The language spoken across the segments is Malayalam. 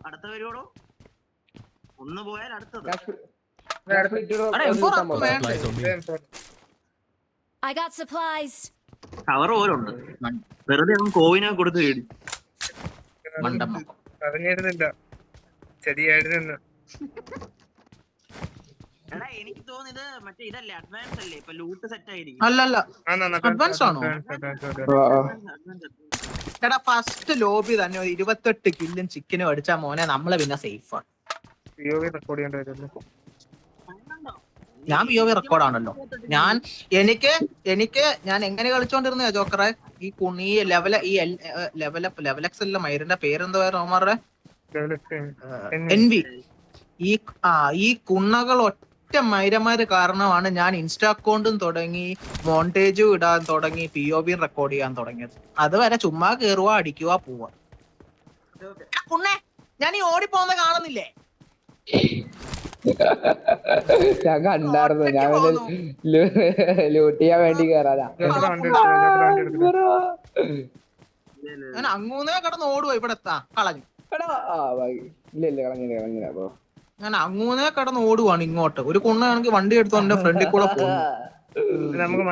അടുത്ത വരുവോളൂ. ഒന്ന് പോയാൽ അടുത്തത്. I got supplies. കവർ പോലുണ്ട്. വെറുതെ അവൻ കോവിനെ കൊടുത്ത് പേടി. അറിഞ്ഞിരുന്നില്ല ശരിയായിരുന്നു. എടാ എനിക്ക് തോന്നിയത് മറ്റേ ഇതല്ലേ, അഡ്വാൻസ് അല്ലേ, ഇപ്പൊ ലൂട്ട് സെറ്റ് ആയിരിക്കും. അല്ലല്ല അഡ്വാൻസ് ആണോ? എടാ ഫസ്റ്റ് ലോബി തന്നെ 28 കില്ലും ചിക്കനും അടിച്ചാ മോനെ നമ്മളെ പിന്നെ സേഫ് ആണ്. ഞാൻ POV റെക്കോർഡാണല്ലോ. ഞാൻ എങ്ങനെ കളിച്ചോണ്ടിരുന്ന ജോക്കറെ, ഈ ലെവലക്സ് അല്ല മൈറിന്റെ പേരെന്താ റോമാറുടെ എൻവി. ഈ കുണ്ണകൾ ഒറ്റ മൈരന്മാര് കാരണമാണ് ഞാൻ ഇൻസ്റ്റാ അക്കൗണ്ടും തുടങ്ങി, മോണ്ടേജും ഇടാൻ തുടങ്ങി, POV റെക്കോർഡ് ചെയ്യാൻ തുടങ്ങിയത്. അതുവരെ ചുമ്മാ കേറുക, അടിക്കുക, പോവാ. കുണ്ണേ ഞാൻ ഈ ഓടിപ്പോന്ന കാണുന്നില്ലേ? ഞാൻ കണ്ടായിരുന്നു. ഞാൻ ലൂട്ട് ചെയ്യാൻ വേണ്ടി കേറാതാ. ഞാൻ അങ്ങൂന്നേ കിടന്ന് ഓടുക, ഇവിടെ എത്താ കളഞ്ഞു. ഇല്ല കളഞ്ഞില്ല. ഞാൻ അങ്ങൂന്നേ കിടന്ന് ഓടുവാണ് ഇങ്ങോട്ട്. ഒരു കുണ്ണാണെങ്കിൽ വണ്ടി എടുത്തു എന്റെ ഫ്രണ്ടിൽ കൂടെ പോകും. നമുക്ക്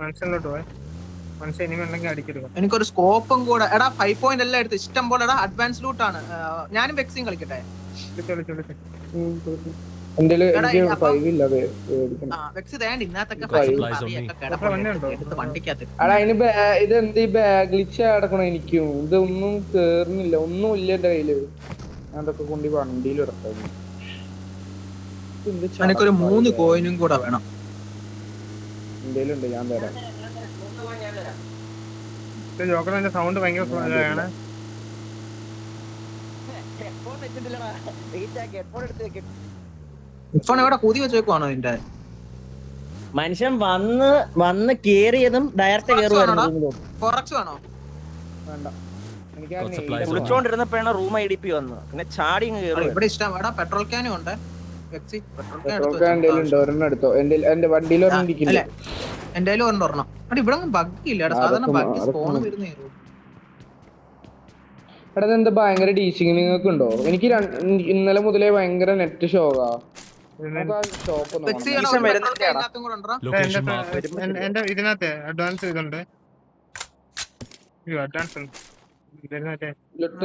മനസ്സിലോട്ട് പോയി എനിക്കൊരു സ്കോപ്പും കൂടെ. എടാ 5 പോയിന്റ് എല്ലാം എടുത്ത് ഇഷ്ടം പോലെ. എടാ അഡ്വാൻസ് ലൂട്ടാണ്. ഞാനും വെക്സിങ് കളിക്കട്ടെ. ഇതെന്ത് ഗ്ലിച്ച് കിടക്കണോ? എനിക്കും ഇതൊന്നും കേറുന്നില്ല, ഒന്നും ഇല്ല എന്റെ കയ്യില്. ഞാൻ അതൊക്കെ കൊണ്ട് വണ്ടിയിൽ ഇടട്ടെ. എനിക്കൊരു 3 കോയിനും കൂടെ വേണം. എന്തേലും ഉണ്ട്, ഞാൻ തരാം. സൗണ്ട് ഭയങ്കര ഫോൺ എവിടെ കൂതി വെച്ചേക്കുവാണോ നിന്റെ? മനുഷ്യൻ വന്ന് കേറിയതും ഡയറക്റ്റ് കേറുവായിരുന്നു. കുറച്ച് വേണോ? വേണ്ട, വിളിച്ചോണ്ടിരുന്നപ്പോഴാണ് റൂം IDP വന്നത്. പിന്നെ ചാടി ഇവിടെ ഇഷ്ടം. എടാ പെട്രോൾ ക്യാനും ഉണ്ട്. ഒരെണ്ണം എടുത്തോ. എന്റെ വണ്ടിയിൽ ഒരെണ്ണം ഇരിക്കില്ല. എന്റെ ഒരെണ്ണം. ഇവിടെ ബഗ്ഗില്ല. സാധാരണ ബഗ്ഗി സ്പോൺ വരുന്നേ. എടാ എന്താ ഭയങ്കര ഡീസിങ് നിങ്ങൾക്ക് ഉണ്ടോ? എനിക്ക് ഇന്നലെ മുതലേ ഭയങ്കര നെറ്റ് ഷോക്കാ. ഇതിനകത്ത് അഡ്വാൻസ് ഇതുണ്ട്.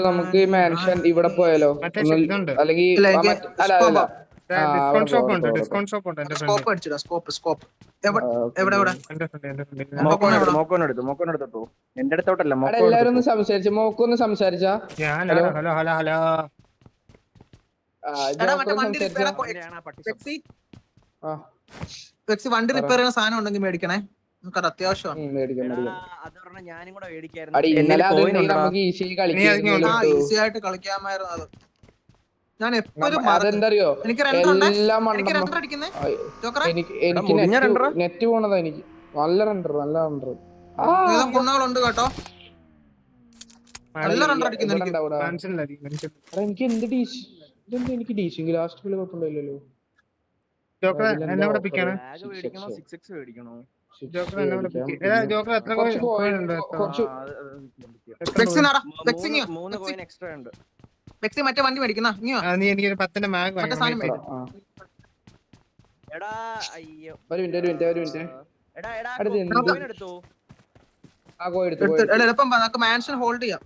നമുക്ക് മാൻഷൻ ഇവിടെ പോയാലോ? അല്ലെങ്കിൽ ഡിസ്കൗണ്ട് ഷോപ്പ് ഉണ്ട്. എല്ലാരും ഒന്ന് സംസാരിച്ചു. മോക്കൊന്ന് സംസാരിച്ചാ. വണ്ടി റിപ്പയർ ചെയ്യുന്ന സാധനം ഉണ്ടെങ്കിൽ മേടിക്കണേ, നമുക്കത് അത്യാവശ്യമാണ്. ഈസി ആയിട്ട് കളിക്കാമായിരുന്നു അത്. ഞാൻ എപ്പോഴും എനിക്ക് നെറ്റ് പോണതാ. എനിക്ക് നല്ല റണ്ടർ കുണ്ണകളുണ്ട് കേട്ടോ. നല്ല റണ്ടർ അടിക്കുന്നു. എനിക്ക് എന്ത് ഡീസ് എനിക്ക് ഡീസിങ് ലാസ്റ്റ് കളി കുഴപ്പമില്ലല്ലോ. മറ്റേ വണ്ടി മേടിക്കുന്ന എനിക്ക് 10 മാഗ് മാൻഷൻ ഹോൾഡ് ചെയ്യാം.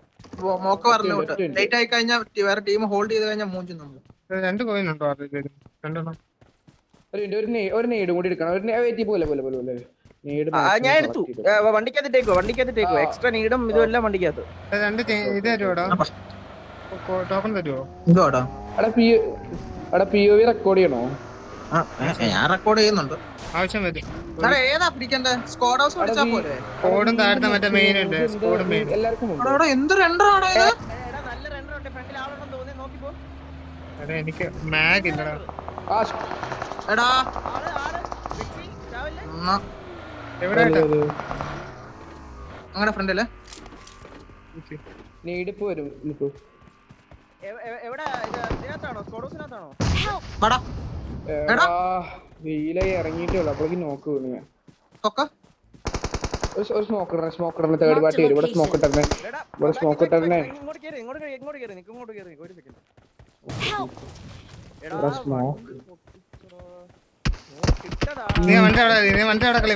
മോക്ക പറഞ്ഞോട്ട് ലേറ്റ് ആയി കഴിഞ്ഞാൽ വേറെ ടീം ഹോൾഡ് ചെയ്ത് കഴിഞ്ഞാൽ മൂഞ്ചും നമ്മൾ. 2 കോയിൻ ഉണ്ടോ? ഒരു നെയ്ഡ് കൂടി എടുക്കണം. ഞാൻ എടുത്തു. വണ്ടിക്കകത്തിട്ടേക്കോ എക്സ്ട്രാ നീടും ഇതുമെല്ലാം വണ്ടിക്കകത്ത്. 2 ഇത് തരുവോടാ? ടോക്കൺ തരുവോ? POV റെക്കോർഡ് ചെയ്യണോ? ഞാൻ റെക്കോർഡ് ചെയ്യുന്നുണ്ട്. ആവശ്യം വരും. ഏതാ പിടിക്കണ്ടേ? സ്ക്വാഡ് ഹൗസ് പിടിച്ചാ പോലെ. കോഡും താഴത്തെ മറ്റേ മെയിൻ ഉണ്ട്. സ്ക്വാഡ് മെയിൻ എല്ലാവർക്കും എന്ത് രണ്ടറാണ് ഇത്? നല്ല റെൻഡർ ഉണ്ട്. ഫ്രണ്ടിൽ ആളുണ്ടെന്ന് തോന്നി, നോക്കിപ്പോ. അതെ, എനിക്ക് മാഗ് ഇല്ലടാ. എടാ എവിടെ അങ്ങനെ ഫ്രണ്ടില് നീഡിപ്പ് വരും. വെയിലായി ഇറങ്ങിയിട്ടുള്ളു. അപ്പോഴേക്ക് നോക്ക്. ഒരു സ്മോക്ക് ഇടണേ തേർഡ് പാർട്ടി വരും. ഇവിടെ സ്മോക്ക് ഇട്ടേ. ഇവിടെ സ്മോക്ക് ഇട്ടേ. ഇങ്ങോട്ട് കേറി നിക്ക് ഇങ്ങോട്ട് കേറി ഒരു സെക്കൻഡ്. Help! ഇവിടെ സ്മോക്ക്. നീ വണ്ടി അടക്കളി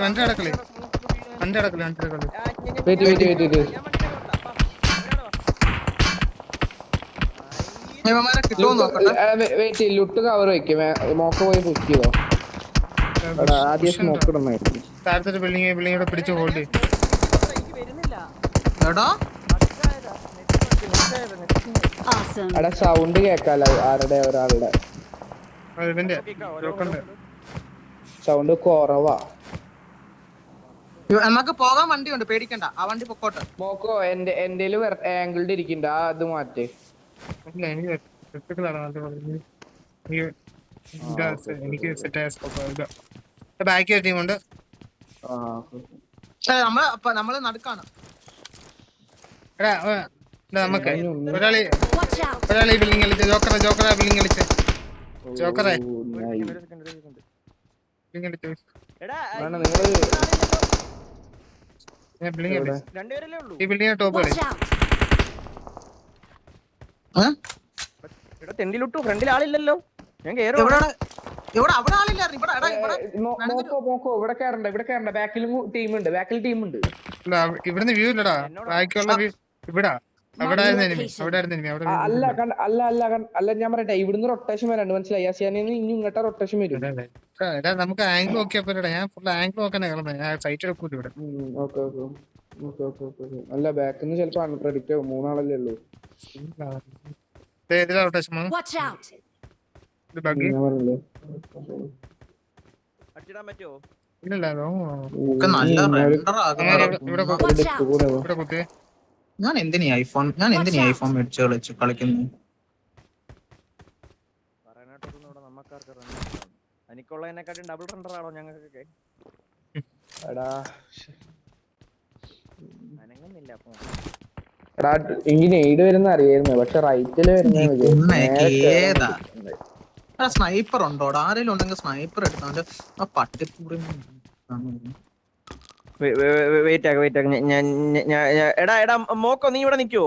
വെയിറ്റ്. ഇവന്മാരെ കിട്ടുമോ നോക്കട്ടെ. വെയിറ്റ് ലുട്ട് കവർ വെക്കും. മോക്ക പോയി പുഷ് ചെയ്തോ. ആദ്യം സ്മോക്ക് ഇടണായിരുന്നു. താഴത്തെ ബിൽഡിംഗ് പിടിച്ച് ഹോൾഡ് ചെയ്യും. എടാ Awesome. അവിടെ സൗണ്ട് കേക്കാലോ ആരുടെ ഒരാളുടെ ഇവന്റെ ജോക്കറിന്റെ സൗണ്ട് കുറവാ. നമുക്ക് പോകാൻ വണ്ടിയുണ്ട്, പേടിക്കണ്ട. ആ വണ്ടി പൊക്കോട്ടെ. മോക്കോ എന്റെ ആംഗിൾഡ് ഇരിക്കണ്ട. അത് മാറ്റേ. ഇല്ല, എനിക്ക് ക്രിട്ടിക്കലാണ്. എനിക്ക് സെറ്റായ സ്കോപ്പ്. ബാക്കി ടീമുണ്ട്. നമ്മള് നടുക്കാണ്. എടാ നമുക്ക് ഒരാള് Watch out! ഈ ബിൽഡിംഗ് കളിച്ച് ജോക്കറെ ബിൽഡിംഗ് കളിച്ച് ജോക്കറെ ബിൽഡിംഗ് കളിച്ച് ബിൽഡിംഗ് കളിച്ച് രണ്ടുപേരല്ലേ ഉള്ളൂ. ഈ ബിൽഡിംഗ് ടോപ്പ് കളി. Watch out! ഇവിടെ തെണ്ടിലിട്ടു. ഫ്രണ്ടിൽ ആളില്ലല്ലോ. ഞാൻ കേറി അവിടെ ആളില്ലായിരുന്നു. മോക്കോ ഇവിടെ കേറണ്ട. ബാക്കിൽ ടീമുണ്ട്. ഇവിടുന്ന് വ്യൂ ഇല്ലടാ. ബാക്കിയുള്ള വ്യൂ ഇവിടെ അവിടെ അല്ല ഞാൻ പറയട്ടെ. ഇവിടുന്ന് റൊട്ടേഷൻ വരാണ്ട് മനസ്സിലായി. ആസിയാനിന്ന് ഇനി ഇങ്ങോട്ട് റൊട്ടേഷൻ വരും. നമുക്ക് ആംഗിൾ നോക്കിയപ്പോഴാ ഞാൻ ഫുൾ ആംഗിൾ നോക്കാനാ കളഞ്ഞത്. ഞാൻ സൈറ്റ് എടുക്കൂല ഇവിടെ. ഓക്കെ. അല്ല ബാക്കിന്ന് ചിലപ്പോ അൺപ്രഡിക്റ്റ് ആവും. 3 ആളല്ലേ ഉള്ളൂ. ഇതിലാ റൊട്ടേഷൻ Watch out! ബഗ്ഗി അടിച്ചിടാൻ പറ്റുമോ? ഇല്ലല്ല നല്ല റെൻഡർ ആകുന്നു. ഇവിടെ കുത്തി. ഞാൻ എന്തിനാ ഐഫോൺ മേടിച്ച് കളിക്കുന്നു. എനിക്കുള്ളതിനെക്കാട്ടും ഡബിൾ റണ്ടർ ആണോ ഞങ്ങൾക്കൊക്കെ? അനങ്ങുന്നില്ല. എടാ ഇങ്ങനെ എയ്ഡ് വരുന്ന അറിയായിരുന്നു. പക്ഷെ റൈറ്റില് ഏതാ സ്നൈപ്പർ ഉണ്ടോടാ? ആരെങ്കിലും ഉണ്ടെങ്കിൽ സ്നൈപ്പർ എടുത്തോണ്ട് ആ പട്ടിപ്പൂറി. വെയിറ്റ് ആക്ക. എടാ മോക്കോ നീ ഇവിടെ നിക്കോ?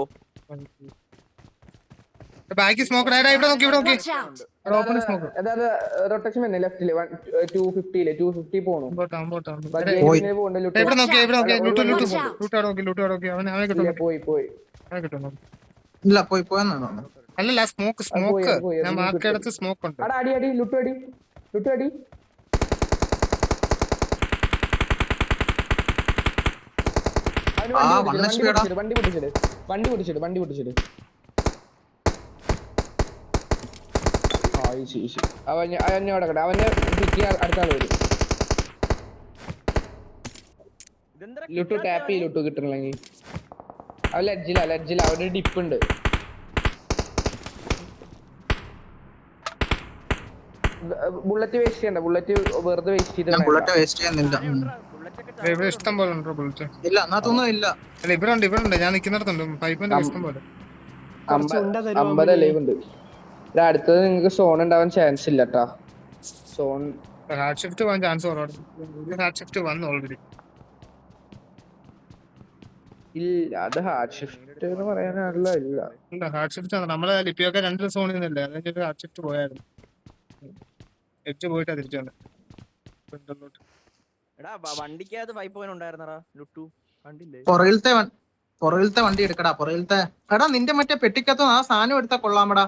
ബാക്കി സ്മോക്ക് ഇവിടെ നോക്കി Watch out! അതായത് റൊട്ടേഷൻ തന്നെ ലെഫ്റ്റില് 250 പോണു. ഇവിടെ നോക്കി ലൂട്ട് അവനെ പോയി ഇല്ല പോയെന്നാ തോന്നുന്നു. അല്ലല്ല സ്മോക്ക് ഞാൻ മാർക്കെടുത്ത് സ്മോക്ക് ഉണ്ട്. അടി ലുട്ടടി വണ്ടി പൊട്ടിച്ചിട്ട് അവനെ പിക്ക് അടുത്ത ആള് വരും. ലുട്ടു ടാപ്പ് ചെയ്യും. ലുട്ടു കിട്ടണില്ലെങ്കിൽ അവൻ ലഡ്ജില അവിടെ ഡിപ്പ് ഉണ്ട്. ബുള്ളറ്റ് വേസ്റ്റ് ചെയ്യണ്ട. ബുള്ളറ്റ് വെറുതെ വേസ്റ്റ് ഇവിടെ ഇഷ്ടം പോലെ ഉണ്ടോ ബുള്ളറ്റ്? ഇല്ല എന്നാത്തൊന്നും ഇല്ല. അല്ല ഇവിടെ ഉണ്ട്. ഞാൻ നിക്കുന്നിടത്തുണ്ട്. പൈപ്പിന്റെ ഇഷ്ടം പോലെ 50 ലൈവ് ഉണ്ട്. അടുത്തത് നിങ്ങക്ക് സോൺ ഉണ്ടാവാൻ ചാൻസ് ഇല്ല ട്ടാ. സോൺ ഹാർഡ് ഷിഫ്റ്റ് പോകാൻ ചാൻസ് കുറവാണ്. ഹാർഡ് ഷിഫ്റ്റ് വന്നു ഓൾറെഡി. ഇല്ല അത് ഹാർഡ് ഷിഫ്റ്റ് എന്ന് പറയാനുള്ള ഇല്ല. ഹാർഡ് ഷിഫ്റ്റ് ആണ്. നമ്മളെ ലിപ്പിയൊക്കെ 2 സോണിൽ നിന്നല്ലേ. അതെങ്കിൽ ഹാർഡ് ഷിഫ്റ്റ് പോയായിരുന്നു. എഡ്ജ് പോയിട്ടാ തിരിച്ചു വന്നത്. എടാ വണ്ടിക്കകത്ത് 5 പോയിന്റ് ഉണ്ടായിരുന്നടാ ലുട്ടു കണ്ടില്ലേ? പുറകിലത്തെ വണ്ടി എടുക്കടാ. എടാ നിന്റെ മറ്റേ പെട്ടിക്കകത്ത് ആ സാധനം എടുത്താ കൊള്ളാമടാ.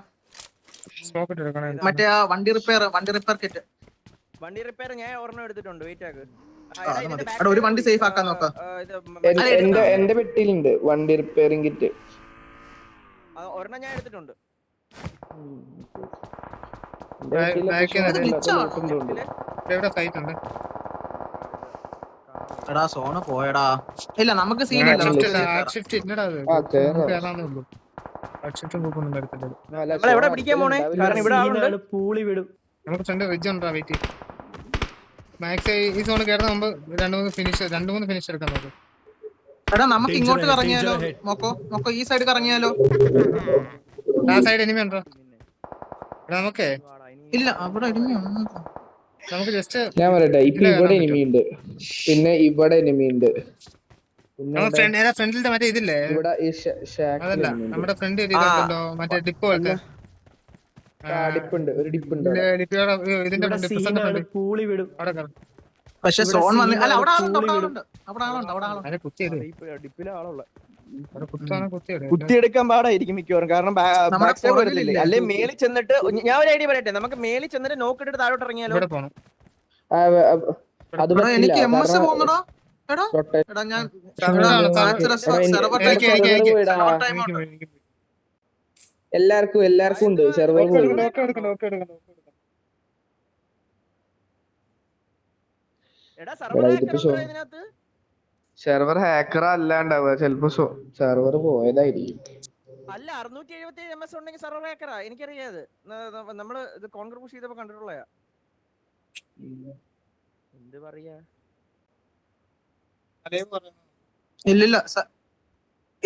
മറ്റേ ആ വണ്ടി റിപ്പയർ കിറ്റ്. വണ്ടി റിപ്പയർ ഞാൻ ഒരെണ്ണം എടുത്തിട്ടുണ്ട്. വെയിറ്റ് ആക്ക്. ഒരു വണ്ടി സേഫ് ആക്കാൻ നോക്കാം. എന്റെ പെട്ടിയിലുണ്ട് വണ്ടി റിപ്പയറിംഗ് കിറ്റ്. ഒരെണ്ണം ഞാൻ എടുത്തിട്ടുണ്ട്. എടാ സോണ് പോയടാ. ഇല്ല നമുക്ക് സീനില്ല. എവിടെ പിടിക്കാൻ പോണേ? കാരണം ഇവിടെ ആളുണ്ട്. പൂളി വിടും. നമുക്ക് ഫ്രണ്ട് വെജ് ഉണ്ടാ. വെയിറ്റ് മാക്സ് ഈ സോൺ കയറുന്ന മുമ്പ് 2-3 ഫിനിഷ് എടുക്കാൻ നോക്കും. എടാ നമുക്ക് ഇങ്ങോട്ട് കറങ്ങിയാലോ? മൊക്കോ ഈ സൈഡ് കറങ്ങിയാലോ? ആ സൈഡ് എനിമി ഉണ്ടോ? നമുക്ക് ഇല്ല അവിടെ എനിമി ഉണ്ട്. നമുക്ക് ജസ്റ്റ് ഞാൻ പറയട്ടെ. ഇപ്പൊ ഇവിടെ എനിമി ഉണ്ട്, പിന്നെ ഇവിടെ എനിമി ഉണ്ട്. പിന്നെ ഫ്രണ്ടിലത്തെ മറ്റേ ഇതില്ലേ ഇവിടെ ഈ അതല്ല നമ്മുടെ ഫ്രണ്ട് ഒരു ഇതുണ്ടല്ലോ മറ്റേ ഡിപ്പ് പോലത്തെ ഡിപ്പുണ്ട്, ഒരു ഡിപ്പുണ്ട്. ഡിപ്പിയുടെ ഇതിന്റെ ഫ്രണ്ട് അവിടെ കയറും. പക്ഷെ സോൺ വന്ന് അല്ല അവിടെ ആളുണ്ട്, അവിടെ ആളുണ്ട്, അവിടെ ആളുണ്ട്, അവിടെ ആളുണ്ട്. അതിനെ കുത്തി ചെയ്ത് ഡിപ്പിലെ ആളുള്ള അവിടെ കുത്താണ് കുത്തിയിടും. കുത്തിയെടുക്കാൻ പാടായിരിക്കും മിക്കവാറും, കാരണം നമ്മുടെ back stab പുറകിലില്ലേ? വരത്തില്ലേ. അല്ലെ മേളിൽ ചെന്നിട്ട് ഞാൻ ഒരു ഐഡിയ പറയട്ടെ, നമുക്ക് മേളിൽ ചെന്നിട്ട് നോക്കിട്ട് താഴോട്ട് ഇറങ്ങിയാലോ. ഇവിടെ പോണം. അത് എടാ, എനിക്ക് പറ്റില്ല, എംഎസ് കാരണം പോകുന്നടാ. എടാ rotate- എടാ ഞാൻ സർവറാണ്, എല്ലാവർക്കും ഉണ്ട് സെർവർ പോയി. എടാ ഇതിപ്പോ show. ഇതിനകത്ത് സെർവർ ഹാക്കർ അല്ലാണ്ടാവുക, ചിലപ്പോ സെർവർ പോയതായിരിക്കും. അല്ല 677 MS ഉണ്ടെങ്കിൽ സർവർ ഹാക്കറാ, എനിക്കറിയാത്. നമ്മള് ഇത് കോൺഗ്രസ് പുഷ് ചെയ്തപ്പോ കണ്ടിട്ടുള്ളയാ. എന്ത് പറയാ,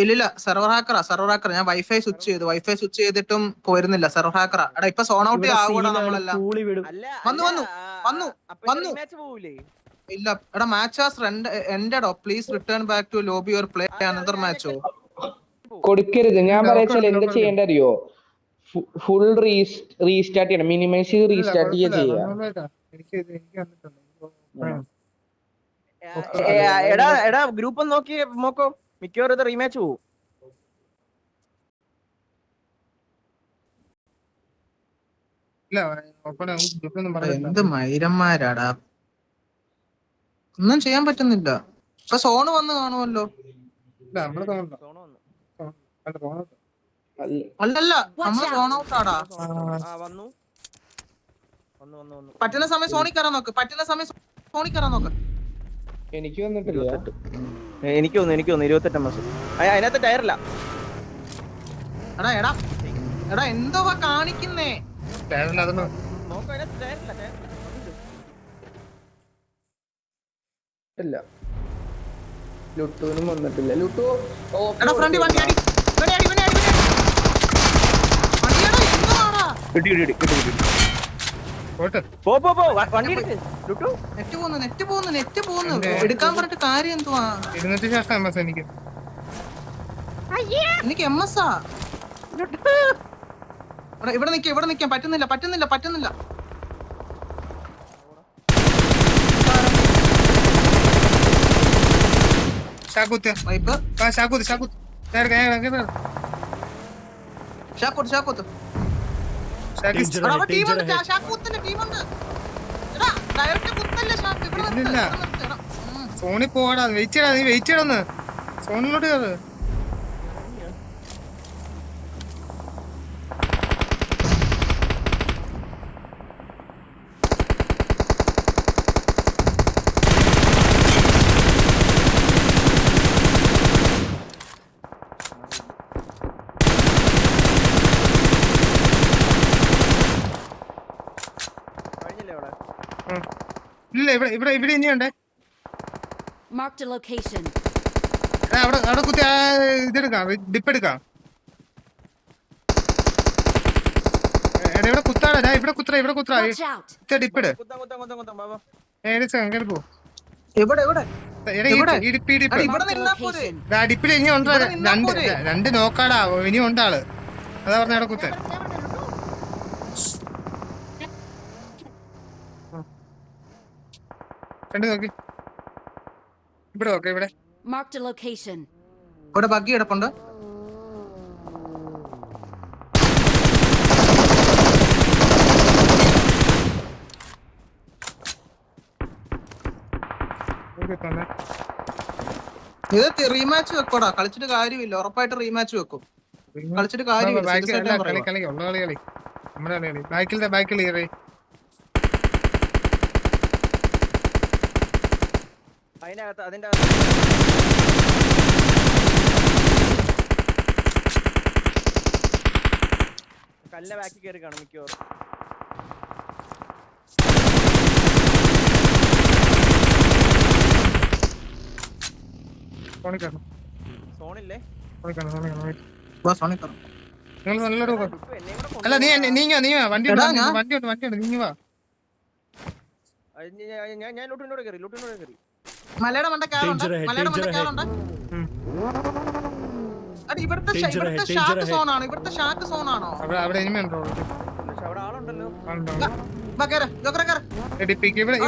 ഇല്ലില്ല സെർവർ ഹാക്കറാ, സെർവർ ഹാക്കർ. ഞാൻ വൈഫൈ സ്വിച്ച് ചെയ്തിട്ടും പോയിരുന്നില്ല. സെർവർ ഹാക്കറാ. എടാ ഇപ്പൊ സോൺ ഔട്ട് ആകൂടാ നമ്മളെല്ലാം. അല്ല വന്നു. മാച്ച് പോവൂലേ. ഇല്ല എടാ, match has ended. Please return back to lobby or play another മാച്ചോ. കൊടുക്കരുത്. ഞാൻ പറയാച്ചാൽ എന്താ ചെയ്യേണ്ട അറിയോ, ഫുൾ റീസ്റ്റാർട്ട് ചെയ്യണം, മിനിമൈസ് റീസ്റ്റാർട്ട് ചെയ്യാ. എടാ ഗ്രൂപ്പ് ഒന്ന് നോക്കോ, മിക്കവാറും ഇത് റീമാച്ച് പോവും. എന്ത് മൈരന്മാരാടാ, ഒന്നും ചെയ്യാൻ പറ്റുന്നില്ല. ഇപ്പൊ സോണ് വന്ന് കാണുമല്ലോ. അല്ലല്ല നമ്മള് സോൺ ഔട്ട് ആടാ. വന്നു. പറ്റുന്ന സമയം സോണി കയറാൻ നോക്ക്. എനിക്ക് വന്നിട്ടില്ല. എനിക്ക് വന്നു 28 MS. അതിനകത്ത് ടയറില്ല. എടാ എന്തോ കാണിക്കുന്നേ. നോക്കോ, അതിനകത്ത് ടയറില്ല. ഇല്ല, ലുട്ടുവിനും വന്നിട്ടില്ല. ലുട്ടു എടാ ഫ്രണ്ട് വണ്ടി അടി. നെറ്റ് പോകുന്നു. എടുക്കാൻ പറഞ്ഞിട്ട് കാര്യം എന്തുവാ? 200 MS എനിക്ക്. എനിക്ക് MS ആ. ഇവിടെ നിക്കാൻ പറ്റുന്നില്ല. ഷാക്കൂത്ത് സോണി പോടാ. വെയിറ്റ് ചെയ്യണമെന്ന് സോണിലോട്ട് കയറ്. ഇല്ല ഇവിടെ ഇനിയുണ്ടേ. Marked a location. അവിടെ കുത്തി ഇതെടുക്കാം, ഡിപ്പ് എടുക്കാം. ഇവിടെ കുത്താടാ, ഇവിടെ കുത്ര Watch out. ഡിപ്പിട്. ഡിപ്പിൽ ഇനി ഉണ്ടോ? രണ്ട് നോക്കാടാ, ഇനി ഉണ്ടാള്. അതാ പറഞ്ഞ അവിടെ കുത്ത. നോക്കി ഇവിടെ Marked a location. ഇവിടെ ബഗ്ഗി കിടപ്പുണ്ട്. ഇത് റീമാച്ച് വെക്കോടാ, കളിച്ചിട്ട് കാര്യമില്ല. ഉറപ്പായിട്ട് റീമാച്ച് വെക്കും. കളിച്ചിട്ട് കാര്യമില്ല. അതിന്റെ കല്ലിന്റെ ബാക്കി കയറി കാണും മിക്കവാറും. സോണില്ലേ? അല്ല നീ വണ്ടി നീങ്ങുവാ. ഞാൻ ലൂട്ടിനോട് കയറി. മലയുടെ മണ്ട കേറുണ്ട്. അടി ഇവിടുത്തെ ഷാക്ക് സോണാണോ? ഇവിടുത്തെ ഷാക്ക് സോണാണോ? അവിടെ എനിമി ഉണ്ടോ? പക്ഷെ അവിടെ ആളുണ്ടല്ലോ.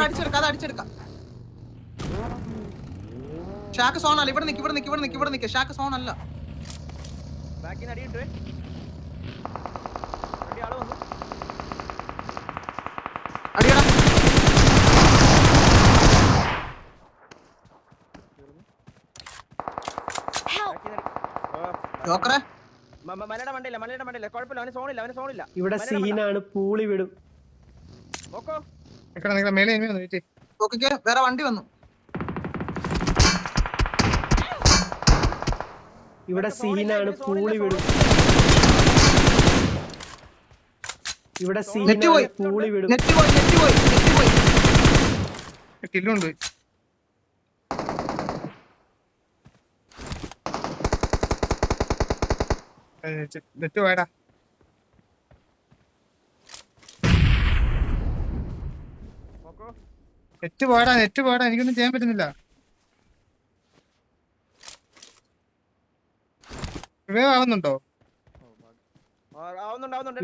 അടിച്ചെടുക്കാം, അത് അടിച്ചെടുക്കാം. ഷാക്ക് സോൺ അല്ല. ഇവിടെ നിക്ക്. ഷാക്ക് സോൺ അല്ല. ബാക്കിൽ അടിയിട്ടേ ആള് വന്നു. അടിയടാ. ജോക്കറെ മലയുടെ മണ്ടയില്ല. കുഴപ്പമില്ല, അവന് സോണില്ല. ഇവിടെ സീനാണ്, പൂളി വിടും. നോക്കോ മേലെ എനിമി വന്നു. വെയിറ്റ്. ഓക്കെ, വേറെ വണ്ടി വന്നു. ഇവിടെ സീനാണ്, പൂളി വിടും. ഇവിടെ സീനാണ്, പൂളി വിടും. നെറ്റ് പോയി. കില്ലുണ്ട്. നെറ്റ് പോയടാ. നെറ്റ് പോയടാ. എനിക്കൊന്നും ചെയ്യാൻ പറ്റുന്നില്ല. റിവൈവ് ആവുന്നുണ്ടോ?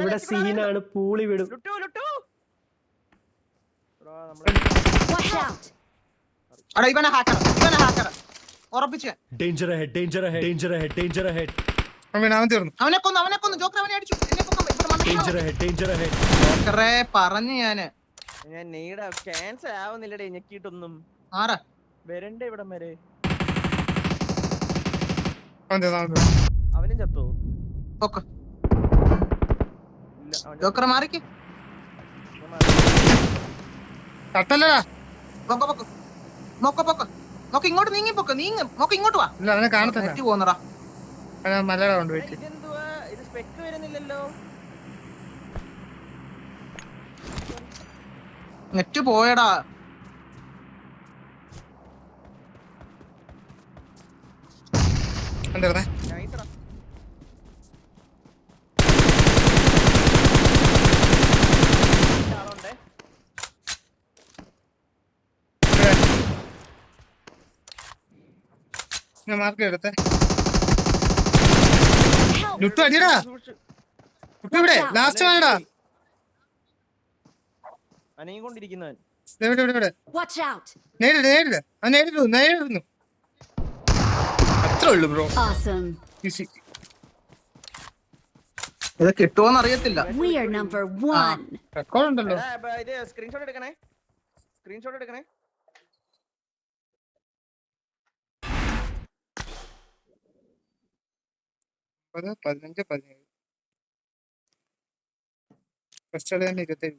ഇവിടെ സീനാണ്, പൂളി വിടും. Watch out! അടാ ഇവനെ ഹാക്കർ ഉറപ്പിച്ച്. Danger ahead. അവൻ തീർന്നു. അവനെ കൊന്നു. ജോക്കർ അവനെ അടിച്ചു. എന്നെ കൊന്നു. Danger ahead. ജോക്കറെ പറഞ്ഞു ഞാൻ നീട ക്യാൻസർ ആവുന്നില്ലടേ ഞെക്കിയിട്ടൊന്നും. ആരാ വരണ്ടേ ഇവിടം വരെ? അവൻ തീർന്നു. അവനും ചത്തോ? ജോക്കറെ മാറിക്ക്. തട്ടല്ലടാ. നോക്ക് ഇങ്ങോട്ട് നോക്ക് ഇങ്ങോട്ട് വാ. ഇല്ല, അവനെ കാണത്തില്ല. നെറ്റ് പോന്നടാ. മലയുടെ കൊണ്ട് വെയിറ്റ്. ഇതെന്തുവാ ഇത്? സ്പെക്ക് വരുന്നില്ലല്ലോ. നെറ്റ് പോയടാ. കണ്ടിരുന്നേ. നൈസടാ. ആളുണ്ടേ. ഞാൻ മാർക്ക് എടുത്തേ. ലുട്ടു അടിയടാ. ലുട്ടു ഇവിടെ ലാസ്റ്റ് വേണടാ. അനങ്ങിക്കൊണ്ടിരിക്കുന്നവൻ. ഇവിടെ. Watch out! നേരിടുന്നു. അത്രേ ഉള്ളു ബ്രോ. Awesome. ഈസി. ഇത് കിട്ടുമോന്ന് അറിയത്തില്ല. We are number 1. റെക്കോർഡ് ഉണ്ടല്ലോ. ഇത് സ്ക്രീൻഷോട്ട് എടുക്കണേ. 15, 17 ഫസ്റ്റ് കളി തന്നെ 27.